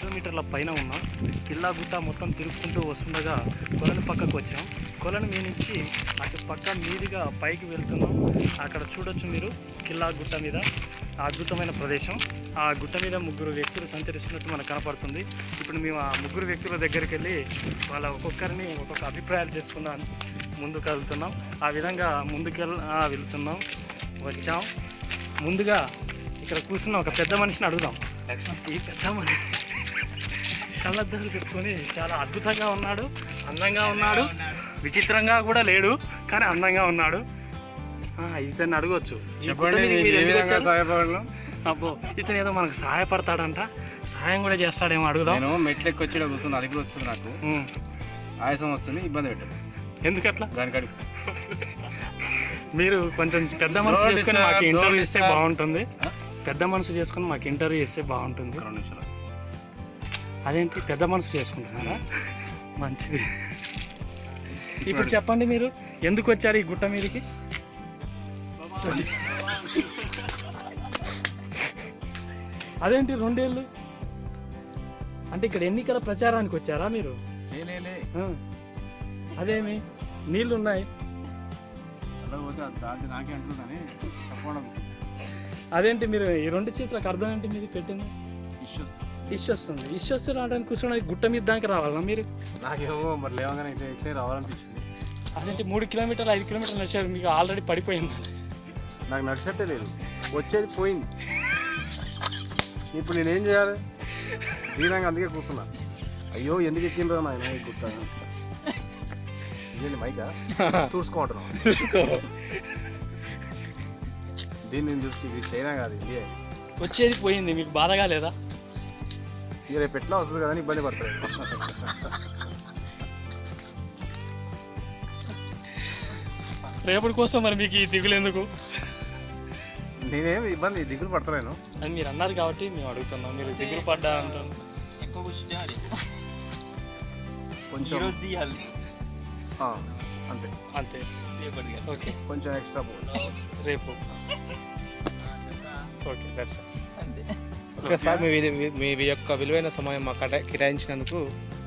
కిలోమీటర్ల పైన ఉన్నాం. కిల్లా గుట్ట మొత్తం తిరుగుకుంటూ వస్తుండగా కొలను పక్కకు వచ్చాం. కొలను మీ నుంచి అటు పక్క మీదుగా పైకి వెళ్తున్నాం. అక్కడ చూడొచ్చు మీరు కిల్లా గుట్ట మీద అద్భుతమైన ప్రదేశం. ఆ గుట్ట మీద ముగ్గురు వ్యక్తులు సంచరిస్తున్నట్టు మనకు కనపడుతుంది. ఇప్పుడు మేము ఆ ముగ్గురు వ్యక్తుల దగ్గరికి వెళ్ళి వాళ్ళ ఒక్కొక్కరిని ఒక్కొక్క అభిప్రాయాలు చేసుకుందాం ముందుకు వెళ్తున్నాం. ఆ విధంగా వెళ్తున్నాం. వచ్చాం. ముందుగా ఇక్కడ కూర్చున్న ఒక పెద్ద మనిషిని అడుగుదాం. ఈ పెద్ద మనిషి కళ్ళద్దాలు పెట్టుకొని చాలా అద్భుతంగా ఉన్నాడు, అందంగా ఉన్నాడు, విచిత్రంగా కూడా లేడు, కానీ అందంగా ఉన్నాడు. ఇతన్ని అడగవచ్చు. అబ్బో, ఇతను ఏదో మనకు సహాయపడతాడంట, సహాయం కూడా చేస్తాడేమో అడుగుదాం. నేను మెట్లు ఎక్కి వచ్చి కూర్చుని అది కూడా వస్తుంది, నాకు ఆయాసం వస్తుంది, ఇబ్బంది పెట్టాడు. ఎందుకట్లా? దానికాడికి మీరు కొంచెం పెద్ద మనసు చేసుకుని మాకు ఇంటర్వ్యూ ఇస్తే బాగుంటుంది. పెద్ద మనసు చేసుకుని మాకు ఇంటర్వ్యూ ఇస్తే బాగుంటుంది. 2 నిమిషాలు. అదేంటి పెద్ద మనసు చేసుకుంటున్నారా? మంచిది. ఇప్పుడు చెప్పండి, మీరు ఎందుకు వచ్చారు ఈ గుట్ట మీదకి? అదేంటి 2 ఏళ్ళు అంటే ఇక్కడ ఎన్నికల ప్రచారానికి వచ్చారా మీరు? అదేమి నీళ్ళు ఉన్నాయి. అదేంటి మీరు ఈ 2 చేతులకు అర్థం ఏంటి మీది పెట్టింది? ఇష్యూ వస్తుంది. ఇష్యూ వస్తే రావడానికి కూర్చోడానికి గుట్ట మీద దానికి రావాలా మీరు? నాకేమో మరి లేవగానే ఇట్లా రావాలనిపిస్తుంది. అదేంటి 3 కిలోమీటర్లు 5 కిలోమీటర్లు నడిచారు, మీకు ఆల్రెడీ పడిపోయింది. నాకు నడిచినట్టే లేదు, వచ్చేది పోయింది. ఇప్పుడు నేనేం చేయాలి? దీనంగా అందుకే కూర్చున్నా. అయ్యో ఎందుకు ఎక్కిండ్రా నాయన ఈ గుట్ట. ఇదేంటి మైకా చూసుకోమంటున్నాం. దీన్ని నేను చూసుకు, ఇది చైనా కాదు, ఇండియా. వచ్చేది పోయింది, మీకు బాధగా లేదా? ఇక రేపు ఎట్లా వస్తుంది కదా, ఇబ్బంది పడతాయి. రేపటి కోసం మరి మీకు ఈ దిగులు ఎందుకు? నేనేం ఇబ్బంది దిగులు పడతలేను అని మీరు అన్నారు కాబట్టి మేము అడుగుతున్నాం. మీరు దిగులు పడ్డా అంటారు. కొంచెం అంతే అంతే. ఓకే, కొంచెం ఎక్స్ట్రా రేపు. ఓకే, దట్స్ ఓకే సార్, మీ యొక్క విలువైన సమయం మాకు కేటాయించినందుకు